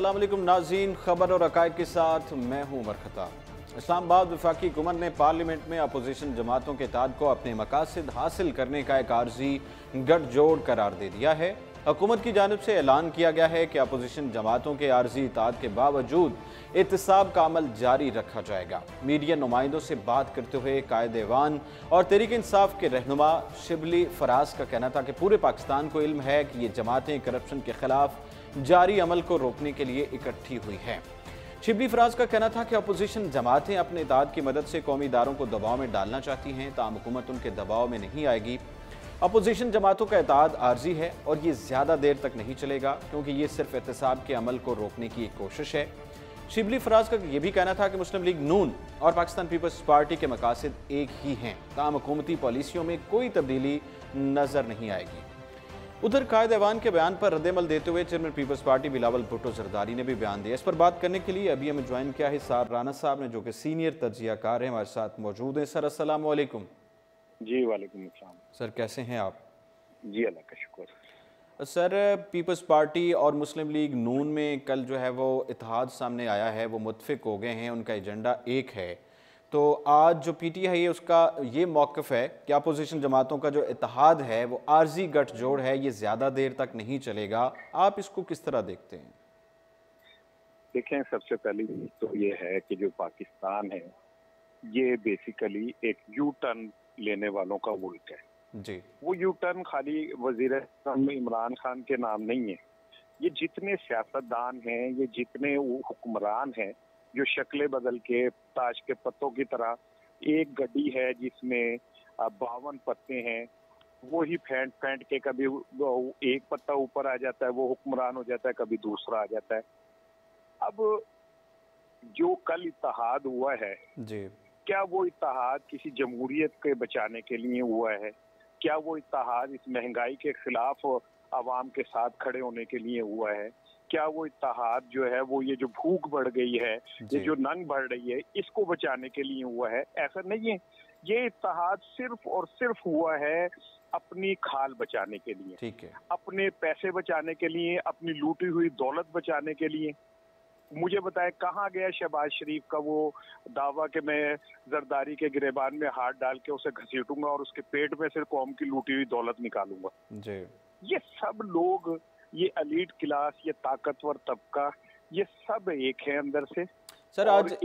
अस्सलाम वालेकुम नाज़रीन, खबर और अकायद के साथ मैं हूँ उमर खत्ताब। इस्लामाबाद वफाकी हुकूमत ने पार्लियामेंट में अपोजिशन जमातों के इत्तेहाद को अपने मकासद हासिल करने का एक आर्जी गठजोड़ करार दे दिया है। हुकूमत की जानिब से ऐलान किया गया है कि अपोजिशन जमातों के आर्जी इत्तेहाद के बावजूद एहतसाब का अमल जारी रखा जाएगा। मीडिया नुमाइंदों से बात करते हुए कायद ऐवान और तहरीक इंसाफ के रहनुमा शिबली फराज का कहना था कि पूरे पाकिस्तान को इल्म है कि ये जमातें करप्शन के खिलाफ जारी अमल को रोकने के लिए इकट्ठी हुई हैं। शिबली फराज का कहना था कि अपोजिशन जमातें अपने इत्तेहाद की मदद से कौमी इदारों को दबाव में डालना चाहती हैं, ताहम हुकूमत उनके दबाव में नहीं आएगी। अपोजिशन जमातों का इत्तेहाद आर्जी है और ये ज़्यादा देर तक नहीं चलेगा, क्योंकि ये सिर्फ एहतसाब के अमल को रोकने की एक कोशिश है। शिबली फराज का यह भी कहना था कि मुस्लिम लीग नून और पाकिस्तान पीपल्स पार्टी के मकासद एक ही हैं, ताहम हुकूमती पॉलिसियों में कोई तब्दीली नजर नहीं आएगी। उधर कायद ऐवान के बयान पर रद्दमल देते हुए chairman Peoples Party Bilawal Bhutto Zardari ने भी बयान दिया। इस पर बात करने के लिए अभी हमें ज्वाइन किया है सार राना साहब ने, जो कि सीनियर तज्जियाकार हैं, हमारे साथ मौजूद हैं। सर अस्सलाम वालेकुम। जी वालेकुम अस्सलाम। सर कैसे हैं आप? जी अल्लाह का शुक्र। सर पीपल्स पार्टी और मुस्लिम लीग नून में कल जो है वो इत्तेहाद सामने आया है, वो मुत्तफिक हो गए हैं, उनका एजेंडा एक है। तो आज जो पीटीआई है उसका ये मौक़िफ़ है कि अपोजिशन जमातों का जो इत्तेहाद है वो आर्जी गठजोड़ है, ये ज़्यादा देर तक नहीं चलेगा। आप इसको किस तरह देखते हैं? देखें, सबसे पहली तो ये है कि जो पाकिस्तान है ये बेसिकली एक यू टर्न लेने वालों का मुल्क है जी। वो यू टर्न खाली वज़ीर-ए-आज़म इमरान खान के नाम नहीं है। ये जितने सियासतदान हैं, ये जितने हुक्मरान हैं, जो शक्लें बदल के ताश के पत्तों की तरह, एक गड्डी है जिसमें 52 पत्ते हैं, वो ही फेंट फेंट के कभी एक पत्ता ऊपर आ जाता है, वो हुक्मरान हो जाता है, कभी दूसरा आ जाता है। अब जो कल इत्तेहाद हुआ है जी, क्या वो इत्तेहाद किसी जमहूरियत के बचाने के लिए हुआ है? क्या वो इत्तेहाद इस महंगाई के खिलाफ आवाम के साथ खड़े होने के लिए हुआ है? क्या वो इत्तेहाद जो है वो ये जो भूख बढ़ गई है, ये जो नंग बढ़ रही है, इसको बचाने के लिए हुआ है? ऐसा नहीं है। ये इत्तेहाद सिर्फ और सिर्फ हुआ है अपनी खाल बचाने के लिए, ठीक है, अपने पैसे बचाने के लिए, अपनी लूटी हुई दौलत बचाने के लिए। मुझे बताए कहाँ गया शहबाज शरीफ का वो दावा कि मैं जरदारी के गिरेबान में हाथ डाल के उसे घसीटूंगा और उसके पेट में से कौम की लूटी हुई दौलत निकालूंगा। जी। ये सब लोग, ये एलीट क्लास, ये ताकतवर तबका, ये सब एक है अंदर से। सर आज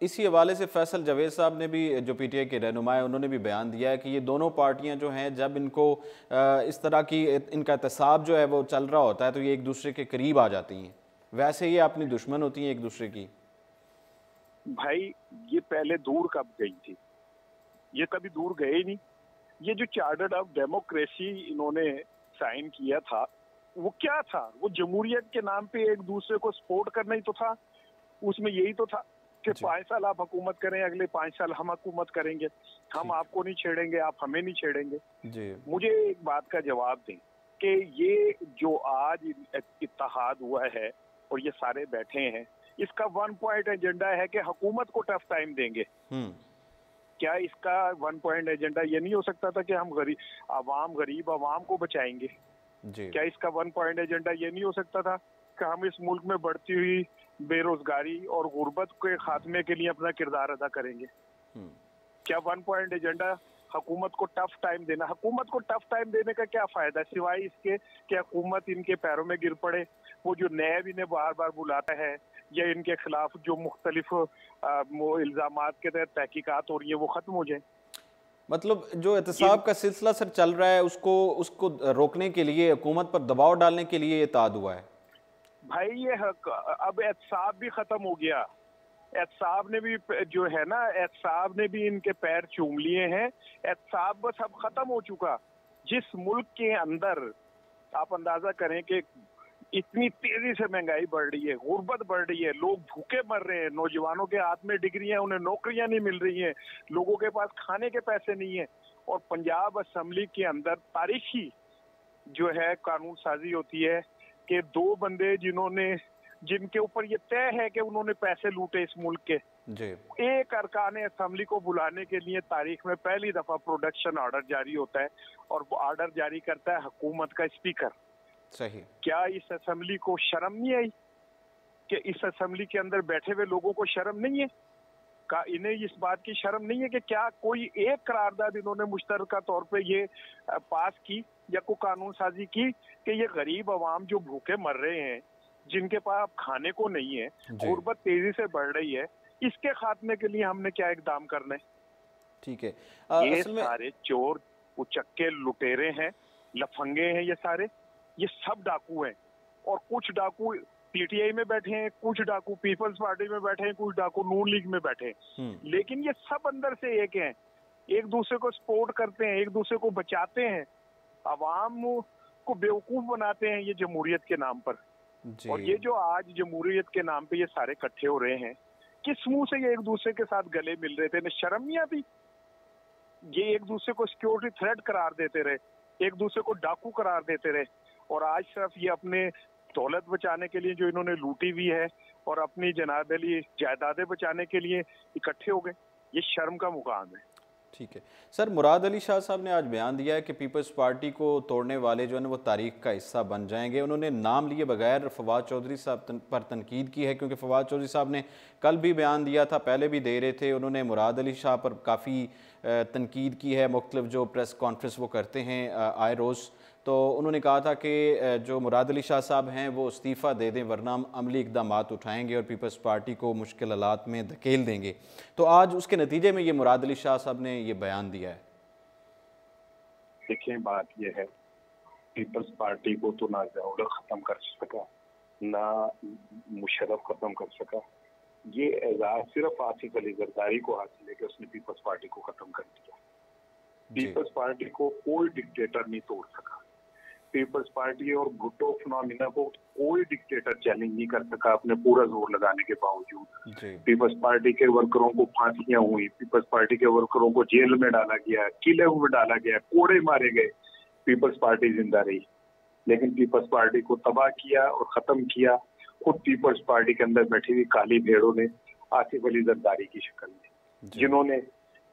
इसी हवाले से फैसल जावेद साहब ने भी, जो पीटीआई के रहनुमा है, उन्होंने भी बयान दिया है कि ये दोनों पार्टियां जो हैं, जब इनको इस तरह की इनका एहतसाब जो है वो चल रहा होता है तो ये एक दूसरे के करीब आ जाती हैं, वैसे ये अपनी दुश्मन होती हैं एक दूसरे की। भाई ये पहले दूर कब गई थी? ये कभी दूर गए ही नहीं। ये जो चार्टर्ड ऑफ डेमोक्रेसी इन्होंने साइन किया था, वो क्या था? वो जमहूरियत के नाम पे एक दूसरे को सपोर्ट करना ही तो था। उसमें यही तो था कि 5 साल आप हुकूमत करें, अगले 5 साल हम हुकूमत करेंगे, हम आपको नहीं छेड़ेंगे, आप हमें नहीं छेड़ेंगे। जी। मुझे एक बात का जवाब दें कि ये जो आज इत्तेहाद हुआ है और ये सारे बैठे हैं, इसका 1 पॉइंट एजेंडा है कि हुकूमत को टफ टाइम देंगे। क्या इसका 1 पॉइंट एजेंडा ये नहीं हो सकता था कि हम गरीब आवाम को बचाएंगे? जी। क्या इसका 1 पॉइंट एजेंडा ये नहीं हो सकता था कि हम इस मुल्क में बढ़ती हुई बेरोजगारी और गुर्बत के खात्मे के लिए अपना किरदार अदा करेंगे? क्या 1 पॉइंट एजेंडा हुकूमत को टफ टाइम देना? हुकूमत को टफ टाइम देने का क्या फायदा सिवाय इसके कि हुकूमत इनके पैरों में गिर पड़े, वो जो नैब इन्हें बार बार बुलाता है या इनके खिलाफ जो मुख्तलिफ इल्जामात के तहत तहकीकात हो रही है वो खत्म हो जाए। मतलब जो एहतसाब का सिलसिला सर चल रहा है, उसको रोकने के लिए, हुकूमत पर दबाव डालने के लिए ये इत्तेहाद हुआ है। भाई ये अब एहतसाब भी खत्म हो गया। एहतसाब ने भी जो है ना, एहतसाब ने भी इनके पैर चूम लिए हैं। एहतसाब बस अब खत्म हो चुका। जिस मुल्क के अंदर आप अंदाजा करें कि इतनी तेजी से महंगाई बढ़ रही है, गुर्बत बढ़ रही है, लोग भूखे मर रहे हैं, नौजवानों के हाथ में डिग्रियां, उन्हें नौकरियां नहीं मिल रही हैं, लोगों के पास खाने के पैसे नहीं है, और पंजाब असेंबली के अंदर तारीखी जो है कानून साजी होती है कि 2 बंदे जिनके ऊपर ये तय है कि उन्होंने पैसे लूटे इस मुल्क के, जी। एक अरकान असेंबली को बुलाने के लिए तारीख में पहली दफा प्रोडक्शन ऑर्डर जारी होता है और वो ऑर्डर जारी करता है हुकूमत का स्पीकर। सही। क्या इस असेंबली को शर्म नहीं आई कि इस असेंबली के अंदर बैठे हुए लोगों को शर्म नहीं है? का इन्हें इस बात की शर्म नहीं है कि क्या कोई एक करारदाद इन्होंने मुश्तरका तौर पे ये पास की या कोई कानून साजी की कि ये गरीब अवाम जो भूखे मर रहे हैं, जिनके पास खाने को नहीं है, गुर्बत तेजी से बढ़ रही है, इसके खात्मे के लिए हमने क्या इकदाम करना है? ठीक है। ये सारे चोर, उचक्के, लुटेरे हैं, लफंगे हैं, ये सब डाकू हैं। और कुछ डाकू पीटीआई में बैठे हैं, कुछ डाकू पीपल्स पार्टी में बैठे हैं, कुछ डाकू नून लीग में बैठे हैं, लेकिन ये सब अंदर से एक हैं, एक दूसरे को सपोर्ट करते हैं, एक दूसरे को बचाते हैं, अवाम को बेवकूफ बनाते हैं ये जमहूरियत के नाम पर। और ये जो आज जमहूरियत के नाम पे ये सारे इकट्ठे हो रहे हैं, किस मुंह से ये एक दूसरे के साथ गले मिल रहे थे? इन्हें शर्म नहीं आती? ये एक दूसरे को सिक्योरिटी थ्रेट करार देते रहे, एक दूसरे को डाकू करार देते रहे, और आज सिर्फ ये अपने दौलत बचाने के लिए जो इन्होंने लूटी हुई है और अपनी जनादली जायदादें बचाने के लिए इकट्ठे हो गए। ये शर्म का मुकाम है। ठीक है सर, मुराद अली शाह साहब ने आज बयान दिया है कि पीपल्स पार्टी को तोड़ने वाले जो है वो तारीख का हिस्सा बन जाएंगे। उन्होंने नाम लिए बगैर फवाद चौधरी साहब पर तनकीद की है, क्योंकि फवाद चौधरी साहब ने कल भी बयान दिया था, पहले भी दे रहे थे। उन्होंने मुराद अली शाह पर काफ़ी तनकीद की है, मुख्तलिफ जो प्रेस कॉन्फ्रेंस वो करते हैं आए रोज़। तो उन्होंने कहा था कि जो मुराद अली शाह साहब हैं वो इस्तीफ़ा दे दें, वरना हम अमली इक़दाम उठाएंगे और पीपल्स पार्टी को मुश्किल हालात में धकेल देंगे। तो आज उसके नतीजे में ये मुराद अली शाह साहब ने ये बयान दिया है। देखें, बात ये है, पीपल्स पार्टी को तो ना ज़ियाउल ख़त्म कर सका, ना मुशर्रफ ख़त्म कर सका। ये एजाज़ सिर्फ आसिफ अली जरदारी को हासिल है कि उसने पीपल्स पार्टी को ख़त्म कर दिया। पीपल्स पार्टी को कोई डिक्टेटर नहीं तोड़ सका। पीपल्स पार्टी और भुट्टो फिनोमिना को कोई डिक्टेटर चैलेंज नहीं कर सका अपने पूरा जोर लगाने के बावजूद। पीपल्स पार्टी के वर्करों को फांसियां हुई, पीपल्स पार्टी के वर्करों को जेल में डाला गया, किले में डाला गया, कोड़े मारे गए, पीपल्स पार्टी जिंदा रही। लेकिन पीपल्स पार्टी को तबाह किया और खत्म किया खुद पीपल्स पार्टी के अंदर बैठी हुई काली भेड़ों ने, आसिफ अली जरदारी की शक्ल में, जिन्होंने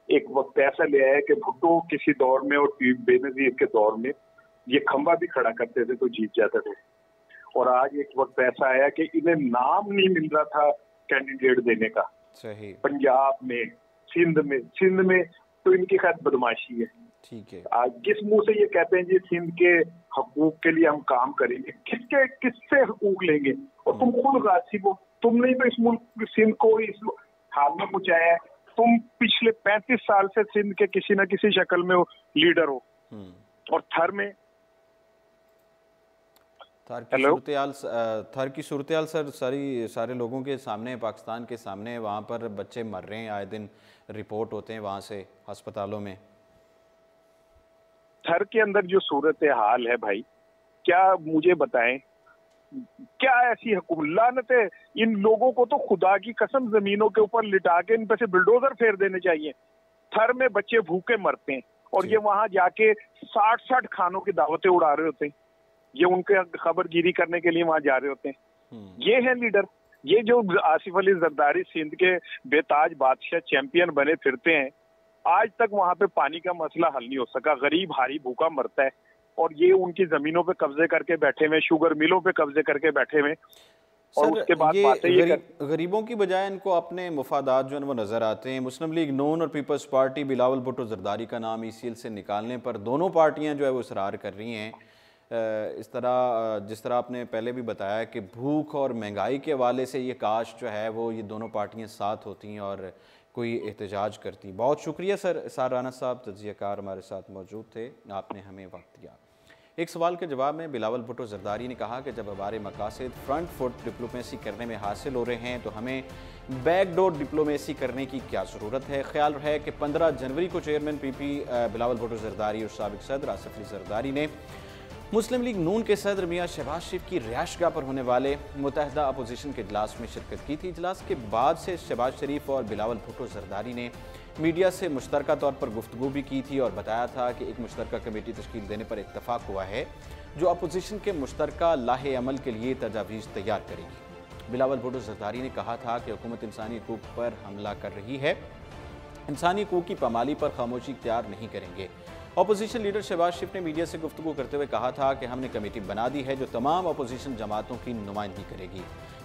एक वक्त ऐसा लिया है कि भुट्टो किसी दौर में और बेनजीर के दौर में ये खंबा भी खड़ा करते थे तो जीत जाते थे। और आज एक वक्त ऐसा आया कि इन्हें नाम नहीं मिल रहा था कैंडिडेट देने का। सही। पंजाब में, सिंध में तो इनकी खैर बदमाशी है। ठीक है। आज किस मुंह से ये कहते हैं जी सिंध के हकूक के लिए हम काम करेंगे, किससे हकूक लेंगे? और तुम खुद गासिब हो, तुमने तो इस मुल्क सिंध को इस हाल में पहुंचाया है। तुम पिछले 35 साल से सिंध के किसी न किसी शक्ल में लीडर हो। और थर में थर की सूरत-ए-हाल सर सारे लोगों के सामने, पाकिस्तान के सामने, वहाँ पर बच्चे मर रहे हैं, आए दिन रिपोर्ट होते हैं वहाँ से अस्पतालों में। थर के अंदर जो सूरत-ए-हाल है भाई, क्या मुझे बताएं, क्या ऐसी हुकूमत है? इन लोगों को तो खुदा की कसम जमीनों के ऊपर लिटा के इन पे से बिल्डोजर फेर देने चाहिए। थर में बच्चे भूखे मरते हैं और ये वहां जाके 60 खानों की दावतें उड़ा रहे होते हैं। ये उनके खबरगिरी करने के लिए वहां जा रहे होते हैं। ये है लीडर। ये जो आसिफ अली जरदारी सिंध के बेताज बादशाह चैंपियन बने फिरते हैं, आज तक वहां पे पानी का मसला हल नहीं हो सका। गरीब हारी भूखा मरता है और ये उनकी जमीनों पे कब्जे करके बैठे हुए, शुगर मिलों पे कब्जे करके बैठे हुए। और उसके बाद गरीबों की बजाय इनको अपने मुफादात जो है वो नजर आते हैं। मुस्लिम लीग नून और पीपल्स पार्टी बिलावल भुट्टो जरदारी का नाम ECL से निकालने पर दोनों पार्टियां जो है वो इसरार कर रही हैं। इस तरह जिस तरह आपने पहले भी बताया कि भूख और महंगाई के हवाले से ये काश जो है वो ये दोनों पार्टियां साथ होती और कोई एहतजाज करती। बहुत शुक्रिया सर, इसार राना साहब तज्ज़ियाकार हमारे साथ मौजूद थे, आपने हमें वक्त दिया। एक सवाल के जवाब में बिलावल भुट्टो जरदारी ने कहा कि जब हमारे मकासद फ्रंट फुट डिप्लोमेसी करने में हासिल हो रहे हैं तो हमें बैकडोर डिप्लोमेसी करने की क्या ज़रूरत है। ख्याल है कि 15 जनवरी को चेयरमैन PP बिलावल भुट्टो जरदारी और साबिक सदर आसिफ अली जरदारी ने मुस्लिम लीग नून के सदर मियाँ शहबाज शरीफ की रिहाइशगाह पर होने वाले मुत्तहिदा अपोजिशन के इजलास में शिरकत की थी। इजलास के बाद से शहबाज शरीफ और बिलावल भुट्टो जरदारी ने मीडिया से मुश्तरका तौर पर गुफ्तगू भी की थी और बताया था कि एक मुश्तरका कमेटी तश्कील देने पर इत्तफाक हुआ है जो अपोजिशन के मुश्तरका लाहे अमल के लिए तजावीज़ तैयार करेगी। बिलावल भुट्टो जरदारी ने कहा था कि हुकूमत इंसानी हकूक़ पर हमला कर रही है, इंसानी हकूक़ की पामाली पर खामोशी इख्तियार नहीं करेंगे। अपोजिशन लीडर शहबाज शरीफ ने मीडिया से गुफ्तगू करते हुए कहा था कि हमने कमेटी बना दी है जो तमाम अपोजिशन जमातों की नुमाइंदगी करेगी।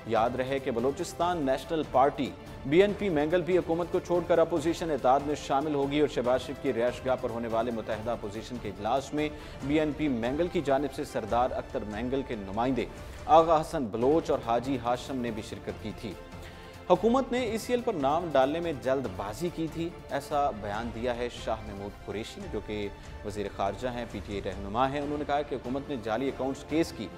याद रहे कि Balochistan national party BNP mangle भी हुकूमत को छोड़कर अपोजिशन इत्तेहाद में शामिल होगी और शहबाज शरीफ की रिहाइशगाह पर होने वाले मुत्तहिदा अपोजिशन के इजलास में BNP मैंगल की जानिब से सरदार अख्तर मैंगल के नुमाइंदे आगा हसन बलोच और हाजी हाशम ने भी शिरकत की थी। हुकूमत ने ECL पर नाम डालने में जल्दबाजी की थी, ऐसा बयान दिया है शाह महमूद कुरैशी जो कि वज़ीर ख़ारजा हैं, PTI रहनुमा हैं। उन्होंने कहा कि हुकूमत ने जाली अकाउंट्स केस की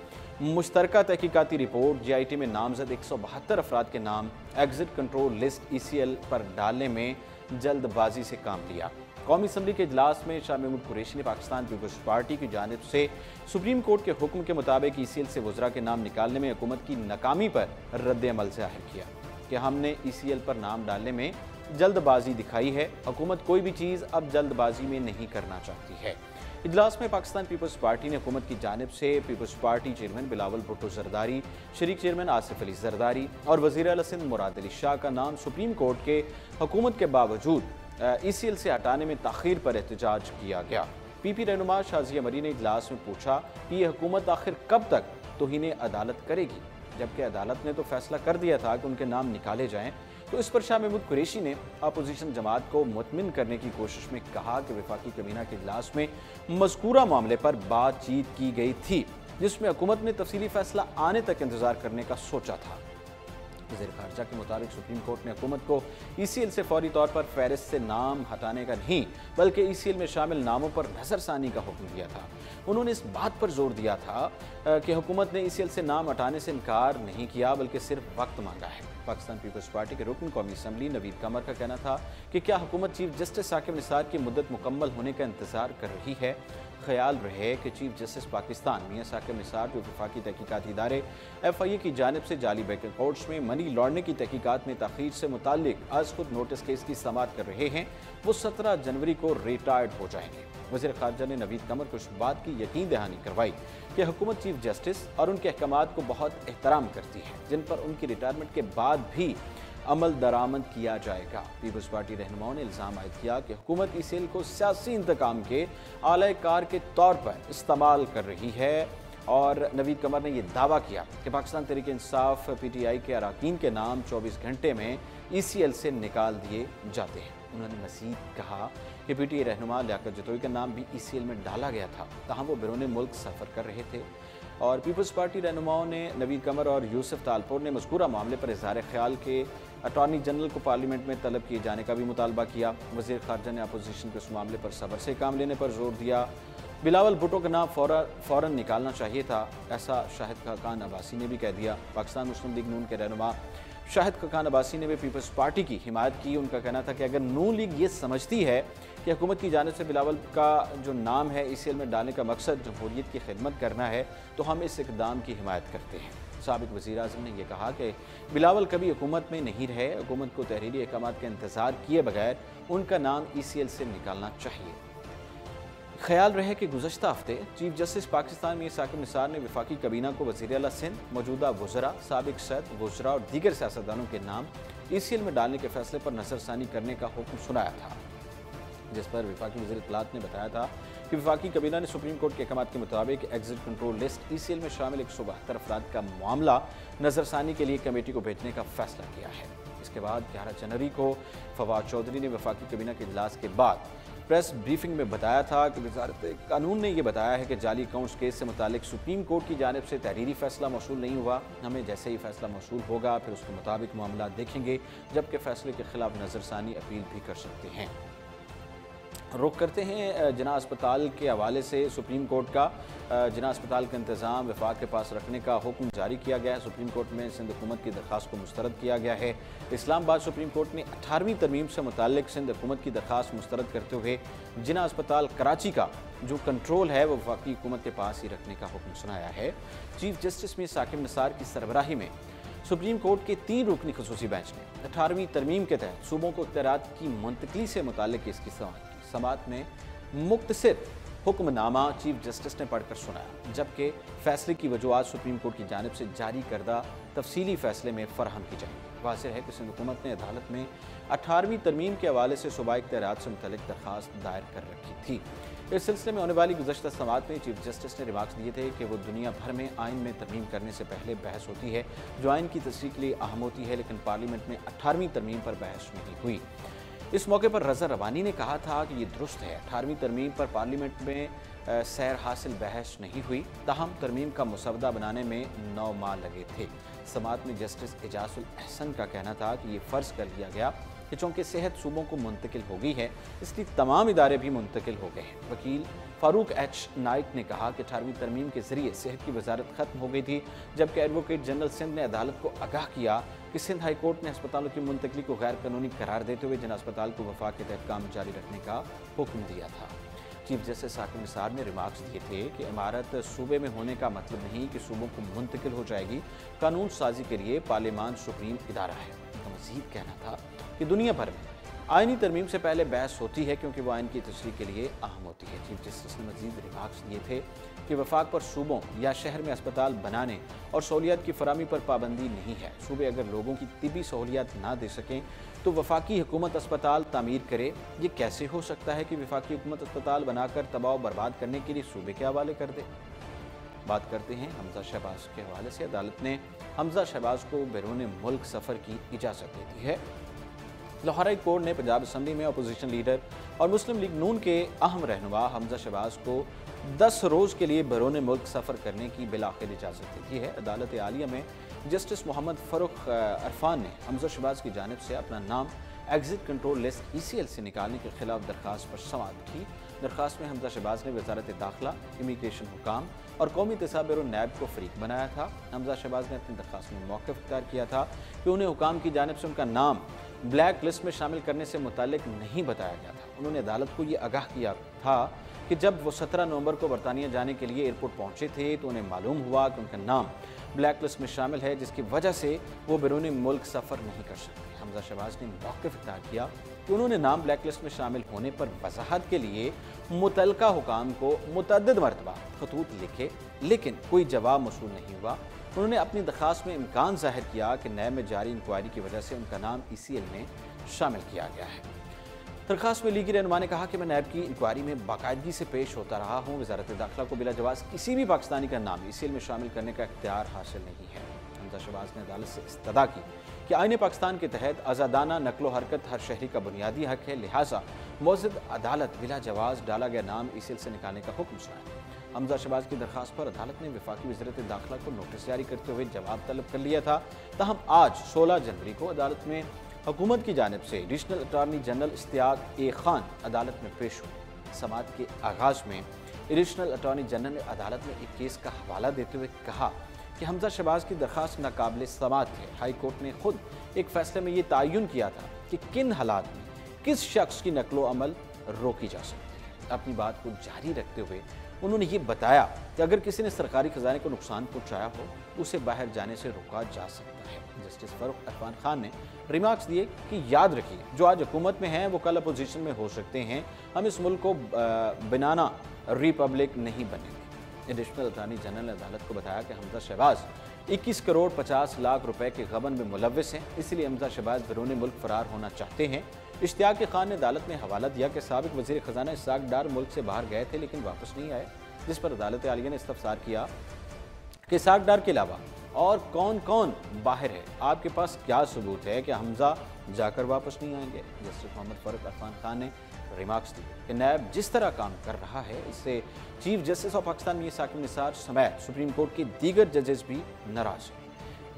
मुश्तरका तहकीकाती रिपोर्ट GIT में नामजद 172 अफराद के नाम एग्जिट कंट्रोल लिस्ट ECL पर डालने में जल्दबाजी से काम लिया। कौमी असम्बली के इजलास में शाह महमूद कुरैशी ने पाकिस्तान पीपल्स पार्टी की जानिब से सुप्रीम कोर्ट के हुक्म के मुताबिक ECL से वज़रा के नाम निकालने में हुकूमत की नाकामी पर रद्द-ए-अमल ज़ाहिर किया कि हमने ECL पर नाम डालने में जल्दबाजी दिखाई है। हुकूमत कोई भी चीज़ अब जल्दबाजी में नहीं करना चाहती है। इजलास में पाकिस्तान पीपल्स पार्टी ने हुकूमत की जानिब से Peoples Party chairman Bilawal Bhutto Zardari, शरीक चेयरमैन आसिफ अली जरदारी और वज़ीर आला सिंध मुराद अली शाह का नाम सुप्रीम कोर्ट के हुकूमत के बावजूद ECL से हटाने में ताख़ीर पर एहतजाज किया गया। PP रहनुमा शाजिया मरी ने इजलास में पूछा कि यह हुकूमत आखिर कब तक तौहीन अदालत करेगी, जबकि अदालत ने तो फैसला कर दिया था कि उनके नाम निकाले जाएं। तो इस पर शाह महमूद कुरैशी ने अपोजिशन जमात को मुतमिन करने की कोशिश में कहा कि वफाकी कबीना के इजलास में मज़कूरा मामले पर बातचीत की गई थी, जिसमें हुकूमत ने तफसीली फैसला आने तक इंतजार करने का सोचा था। वज़ीर ख़ारजा के मुताबिक सुप्रीम कोर्ट ने हुकूमत को ECL से फौरी तौर पर फहरिस्त से नाम हटाने का नहीं बल्कि ECL में शामिल नामों पर नज़रसानी का हुक्म दिया था। उन्होंने इस बात पर जोर दिया था कि हुकूमत ने ECL से नाम हटाने से इनकार नहीं किया बल्कि सिर्फ वक्त मांगा है। पाकिस्तान पीपल्स पार्टी के रुकन कौमी असम्बली नवीद कमर का कहना था कि क्या हुकूमत चीफ जस्टिस साकिब निसार की मुद्दत मुकम्मल होने का इंतजार कर रही है। ख्याल रहे कि चीफ जस्टिस पाकिस्तान मियां साकिब निसार जो वफाकी तहकीकाती इदारे FIA की जानिब से जाली बैंक अकाउंट्स में मनी लॉन्ड्रिंग की तहकीकात में ताख़ीर से मुताल्लिक आज खुद नोटिस केस की समाअत कर रहे हैं, वो 17 जनवरी को रिटायर्ड हो जाएंगे। वज़ीर ख़ारजा ने नवीद कमर को इस बात की यकीन दहानी करवाई कि हुकूमत चीफ जस्टिस और उनके अहकामात को बहुत एहतराम करती है, जिन पर उनकी रिटायरमेंट के बाद भी अमल दरामद किया जाएगा। पीपल्स पार्टी रहनुमाओं ने इल्ज़ाम आयद किया कि हुकूमत ECL को सियासी इंतकाम के आला-ए-कार के तौर पर इस्तेमाल कर रही है और नवीद कमर ने यह दावा किया कि पाकिस्तान तहरीक इंसाफ PTI के अरकान के नाम 24 घंटे में ECL से निकाल दिए जाते हैं। उन्होंने मज़ीद कहा कि PTI रहनुमा लियाकत जतोई का नाम भी ECL में डाला गया था, तहाँ वो बैरून मुल्क सफ़र कर रहे थे। और पीपल्स पार्टी रहनुमाओं ने नवीद कमर और यूसुफ तालपुर ने मज़कूरा मामले पर इज़हार ख्याल के अटॉर्नी जनरल को पार्लियामेंट में तलब किए जाने का भी मुतालबा किया। वज़ीर ख़ारजा ने अपोजिशन को इस मामले पर सब्र से काम लेने पर जोर दिया। बिलावल भुट्टो का नाम फ़ौरन निकालना चाहिए था, ऐसा शाहिद खाकान अब्बासी ने भी कह दिया। पाकिस्तान मुस्लिम लीग नून के रहनुमा शाहिद खाकान अब्बासी ने भी पीपल्स पार्टी की हिमायत की। उनका कहना था कि अगर नून लीग ये समझती है कि हुकूमत की जानिब से बिलावल का जो नाम है ECL में डालने का मकसद जमहूरियत की खिदमत करना है तो हम इस इक़दाम की हिमायत करते हैं। साबिक़ वज़ीर आज़म ने यह कहा कि बिलावल कभी हुकूमत में नहीं रहे, हुकूमत को तहरीरी अहकामात का इंतज़ार किए बगैर उनका नाम ECL से निकालना चाहिए। ख्याल रहे कि गुज़श्ता हफ्ते चीफ जस्टिस पाकिस्तान मियां साकिब निसार ने वफाकी कबीना को वज़ीर आला सिंध, मौजूदा वज़रा, साबिक़ सदर, वज़रा और दीगर सियासतदानों के नाम ECL में डालने के फैसले पर नज़रसानी करने का हुक्म सुनाया था, जिस पर वफाकी वज़ीर इत्तलात ने बताया था कि वफाकी कबीना ने सुप्रीम कोर्ट के अहकामात के मुताबिक एग्जिट कंट्रोल लिस्ट ECL में शामिल 172 अफराद का मामला नज़रसानी के लिए कमेटी को भेजने का फैसला किया है। इसके बाद 11 जनवरी को फवाद चौधरी ने वफाकी कबीना के इजलास के बाद प्रेस ब्रीफिंग में बताया था कि वज़ारत कानून ने यह बताया है कि जाली अकाउंट्स केस से मुतालिक सुप्रीम कोर्ट की जानिब से तहरीरी फैसला मौसूल नहीं हुआ। हमें जैसे ही फैसला मौसूल होगा फिर उसके मुताबिक मामला देखेंगे, जबकि फैसले के खिलाफ नज़रसानी अपील भी कर सकते हैं। रुख करते हैं जिना अस्पताल के हवाले से सुप्रीम कोर्ट का। जिना अस्पताल का इंतज़ाम वफाक के पास रखने का हुक्म जारी किया गया है। सुप्रीम कोर्ट में सिंध हुकूमत की दरख्वास्त को मुस्तरद किया गया है। इस्लामाबाद सुप्रीम कोर्ट ने 18वीं तरमीम से मुताल्लिक सिंध हुकूमत की दरख्वास्त मुस्तरद करते हुए जिना अस्पताल कराची का जो कंट्रोल है वो वफाकी हुकूमत के पास ही रखने का हुक्म सुनाया है। चीफ जस्टिस मियां साकिब निसार की सरबराही में सुप्रीम कोर्ट के 3 रुकनी खसूसी बेंच ने 18वीं तरमीम के तहत सूबों को इख्तियारात की मुंतकली से मुताल्लिक इसकी समाअत में मुख्तसर हुक्मनामा चीफ जस्टिस ने पढ़कर सुनाया, जबकि फैसले की वजूहात सुप्रीम कोर्ट की जानिब से जारी करदा तफसीली फैसले में फराहम की जाएंगी। वाज़ेह है कि सिंध हुकूमत ने अदालत में 18वीं तरमीम के हवाले से सूबाई इख्तियारात से मुतल्लिक दरख्वास्त दायर कर रखी थी। इस सिलसिले में होने वाली गुज़श्ता समाअत में चीफ जस्टिस ने रिमार्क्स दिए थे कि वो दुनिया भर में आइन में तरमीम करने से पहले बहस होती है जो आइन की तस्दीक के लिए अहम होती है, लेकिन पार्लियामेंट में 18वीं तरमीम पर बहस नहीं हुई। इस मौके पर रज़ा रवानी ने कहा था कि ये दुरुस्त है, 18वीं तरमीम पर पार्लियामेंट में सैर हासिल बहस नहीं हुई, ताहम तरमीम का मसवदा बनाने में 9 माह लगे थे। समाअत में जस्टिस एजाजुल अहसन का कहना था कि ये फ़र्ज़ कर लिया गया कि चूँकि सेहत सूबों को मुंतकिल हो गई है, इसलिए तमाम इदारे भी मुंतकिल हो गए हैं। वकील फारूक एच नाइक ने कहा कि 18वीं तरमीम के जरिए सेहत की वजारत खत्म हो गई थी, जबकि एडवोकेट जनरल सिंध ने अदालत को आगाह किया कि सिंध हाई कोर्ट ने अस्पतालों की मुंतकली को गैर कानूनी करार देते हुए जिन अस्पताल को वफाक के तहत काम जारी रखने का हुक्म दिया था। चीफ जस्टिस साकिब निसार ने रिमार्क्स दिए थे कि इमारत सूबे में होने का मतलब नहीं कि सूबों को मुंतकिल हो जाएगी, कानून साजी के लिए पार्लियामान सुप्रीम इदारा है। उनका मजीद कहना था कि दुनिया भर में आइनी तरमीम से पहले बहस होती है क्योंकि वो आइन की तशरीह के लिए अहम होती है। चीफ जस्टिस ने मजीद रिमार्क्स दिए थे कि वफाक पर सूबों या शहर में अस्पताल बनाने और सहूलियात की फरामी पर पाबंदी नहीं है। सूबे अगर लोगों की तिबी सहूलियात ना दे सकें तो वफाकी हुकूमत अस्पताल तामीर करे। ये कैसे हो सकता है कि वफाकी हुकूमत अस्पताल बनाकर तबाह बर्बाद करने के लिए सूबे के हवाले कर दे। बात करते हैं हमजा शहबाज के हवाले से। अदालत ने हमजा शहबाज को बैरून मुल्क सफ़र की इजाज़त दे दी है। लाहौर हाई कोर्ट ने पंजाब असम्बली में अपोजिशन लीडर और मुस्लिम लीग नून के अहम रहनुमा हमजा शहबाज को 10 रोज़ के लिए बैरून मुल्क सफ़र करने की बिलाखिर इजाज़त दे दी है। अदालत आलिया में जस्टिस मोहम्मद फ़ारूक अरफान ने हमजा शहबाज की जानिब से अपना नाम एग्जिट कंट्रोल लिस्ट ECL से निकालने के खिलाफ दरख्वास्त पर समाअत की। दरख्वास्त में हमजा शहबाज ने वजारत दाखिला, इमिग्रेशन हुकाम और कौमी तसाब ब्यूरो नैब को फरीक बनाया था। हमजा शहबाज ने अपनी दरख्वास्त में मौक़िफ़ इख्तियार किया था कि उन्हें हुकाम की जानिब से उनका नाम ब्लैक लिस्ट में शामिल करने से मुताल्लिक नहीं बताया गया था। उन्होंने अदालत को ये आगाह किया था कि जब वो 17 नवंबर को बरतानिया जाने के लिए एयरपोर्ट पहुंचे थे तो उन्हें मालूम हुआ कि उनका नाम ब्लैक लिस्ट में शामिल है, जिसकी वजह से वो बैरून मुल्क सफ़र नहीं कर सकते। हमजा शहबाज ने मौक़िफ़ इख्तियार किया कि उन्होंने नाम ब्लैक लिस्ट में शामिल होने पर वजाहत के लिए मुतल्लिका हुकाम को मुतअद्दिद मरतबा खतूत लिखे, लेकिन कोई जवाब मौसूल नहीं हुआ। उन्होंने अपनी दरख्वास्त में इम्कान जाहिर किया कि नैब में जारी इंक्वायरी की वजह से उनका नाम ECL में शामिल किया गया है। दरख्वास्त में लीगी रहनुमा ने कहा कि मैं नैब की इंक्वायरी में बाकायदगी से पेश होता रहा हूँ। वजारत दाखिला को बिला जवाज़ किसी भी पाकिस्तानी का नाम ECL में शामिल करने का इख्तियार हासिल नहीं है। हमजा शहबाज ने अदालत से इस्तदा की कि आईन पाकिस्तान के तहत आज़ादाना नकलो हरकत हर शहरी का बुनियादी हक है, लिहाजा मौजूद अदालत बिला जवाज़ डाला गया नाम ECL से निकालने का हुक्म सुनाया। हमजा शहबाज की दरख्वास्त पर अदालत ने वफाकी वज़ारत दाखिला को नोटिस जारी करते हुए जवाब तलब कर लिया था। ताहम आज 16 जनवरी को अदालत में हुकूमत की जानिब से एडिशनल अटॉर्नी जनरल इश्तियाक ए खान अदालत में पेश हुए। समाअत के आगाज़ में एडिशनल अटॉर्नी जनरल ने अदालत में एक केस का हवाला देते हुए कहा कि हमजा शहबाज की दरख्वास्त नाकाबिल समाअत है। हाई कोर्ट ने खुद एक फैसले में ये तयन किया था कि किन हालात में किस शख्स की नकलो अमल रोकी जा सकती है। अपनी बात को जारी रखते हुए उन्होंने ये बताया कि अगर किसी ने सरकारी खजाने को नुकसान पहुंचाया हो उसे बाहर जाने से रोका जा सकता है। जस्टिस फारूक अरफान खान ने रिमार्क्स दिए कि याद रखिए, जो आज हुकूमत में हैं वो कल अपोजिशन में हो सकते हैं। हम इस मुल्क को बनाना रिपब्लिक नहीं बनेंगे। एडिशनल अटॉर्नी जनरल ने अदालत को बताया कि हमजा शहबाज 21 करोड़ 50 लाख रुपए के गबन में मुलव्विस हैं, इसलिए हमजा शहबाज बैरून मुल्क फरार होना चाहते हैं। इश्तियाक खान ने अदालत में हवाला दिया कि साबिक वज़ीर ख़जाना इस्हाक डार मुल्क से बाहर गए थे लेकिन वापस नहीं आए, जिस पर अदालत आलिया ने इस्तफसार किया कि इस्हाक डार के अलावा और कौन कौन बाहर है, आपके पास क्या सबूत है कि हमजा जाकर वापस नहीं आएंगे। जस्टिस मोहम्मद फ़ारूक अरफान खान ने रिमार्क्स दिए कि नैब जिस तरह काम कर रहा है इससे चीफ जस्टिस ऑफ पाकिस्तान मियां साकिब निसार समेत सुप्रीम कोर्ट के दीगर जजेस भी नाराज हैं।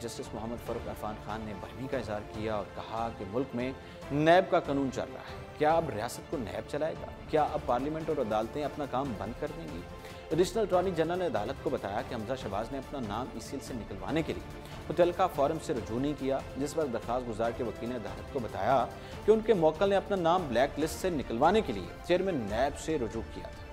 जस्टिस मोहम्मद फ़ारूक अरफान खान ने बरहमी का इज़हार किया और कहा कि मुल्क में नैब का कानून चल रहा है, क्या अब रियासत को नैब चलाएगा? क्या अब पार्लियामेंट और अदालतें अपना काम बंद कर देंगी? एडिशनल अटॉर्नी जनरल ने अदालत को बताया कि हमजा शहबाज ने अपना नाम ECL से निकलवाने के लिए मुतल्लिका फोरम से रजू नहीं किया, जिस पर दरख्वास्त गुजार के वकील ने अदालत को बताया कि उनके मौक्कल ने अपना नाम ब्लैक लिस्ट से निकलवाने के लिए चेयरमैन नैब से रजू किया था।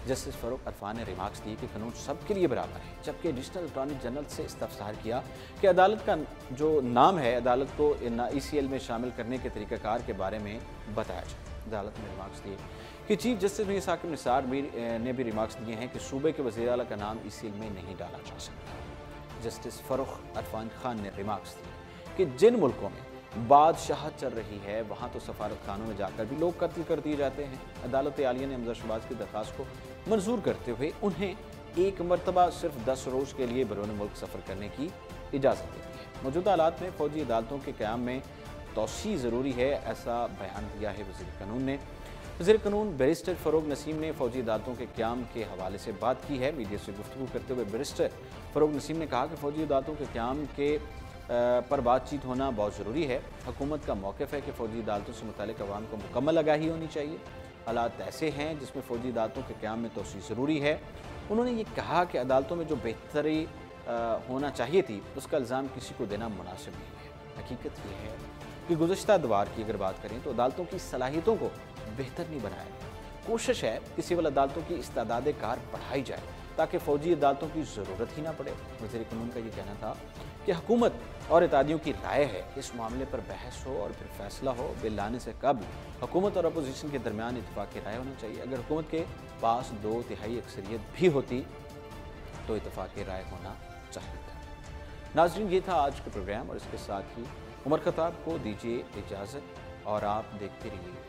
जस्टिस फारूक अरफान ने रिमार्क्स दिए कि कानून सबके लिए बराबर है, जबकि एडिशनल अटॉर्नी जनरल से इस्तफसार किया कि अदालत का जो नाम है अदालत को ECL में शामिल करने के तरीक़ाकार के बारे में बताया जाए। अदालत ने रिमार्क्स दिए कि चीफ जस्टिस मियां साकिब निसार ने भी रिमार्क्स दिए हैं कि सूबे के वज़ीर आला का नाम ECL में नहीं डाला जा सकता। जस्टिस फारूक अरफान खान ने रिमार्क्स दिए कि जिन मुल्कों में बादशाहत चल रही है, वहाँ तो सफारत खानों में जाकर भी लोग कत्ल कर दिए जाते हैं। अदालत आलिया ने हमजा शहबाज की दरख्वास्त को मंजूर करते हुए उन्हें एक मरतबा सिर्फ 10 रोज़ के लिए बैरून मुल्क सफ़र करने की इजाज़त दे दी है। मौजूदा हालात में फ़ौजी अदालतों के क़याम में तोसी ज़रूरी है, ऐसा बयान दिया है वज़ीर कानून ने। वज़ीर कानून बैरिस्टर फ़रोग नसीम ने फ़ौजी अदालतों के क़याम के हवाले से बात की है। मीडिया से गुफ्तगू करते हुए बैरिस्टर फ़रोग नसीम ने कहा कि फ़ौजी अदालतों के क़याम के पर बातचीत होना बहुत ज़रूरी है। हुकूमत का मौक़िफ़ है कि फ़ौजी अदालतों से मुताल्लिक़ अवाम को मुकम्मल आगाही होनी चाहिए। हालात ऐसे हैं जिसमें फ़ौजी अदालतों के क़याम में तोसी ज़रूरी है। उन्होंने ये कहा कि अदालतों में जो बेहतरी होना चाहिए थी, उसका इल्ज़ाम किसी को देना मुनासिब नहीं है। हकीकत ये है कि गुज़श्ता दवार की अगर बात करें तो अदालतों की सलाहियतों को बेहतर नहीं बनाया गया। कोशिश है कि सिविल अदालतों की इस्तादाद कार बढ़ाई जाए ताकि फ़ौजी अदालतों की ज़रूरत ही ना पड़े। वज़ीर कानून का ये कहना था कि हुकूमत और इत्तेहादियों की राय है इस मामले पर बहस हो और फिर फैसला हो। बिल लाने से कबल हुकूमत और अपोजिशन के दरमियान इत्तेफाक की राय होना चाहिए। अगर हुकूमत के पास 2/3 अक्सरियत भी होती तो इत्तेफाक की राय होना चाहिए था। नाज़रीन, ये था आज का प्रोग्राम और इसके साथ ही उमर खताब को दीजिए इजाज़त और आप देखते रहिए।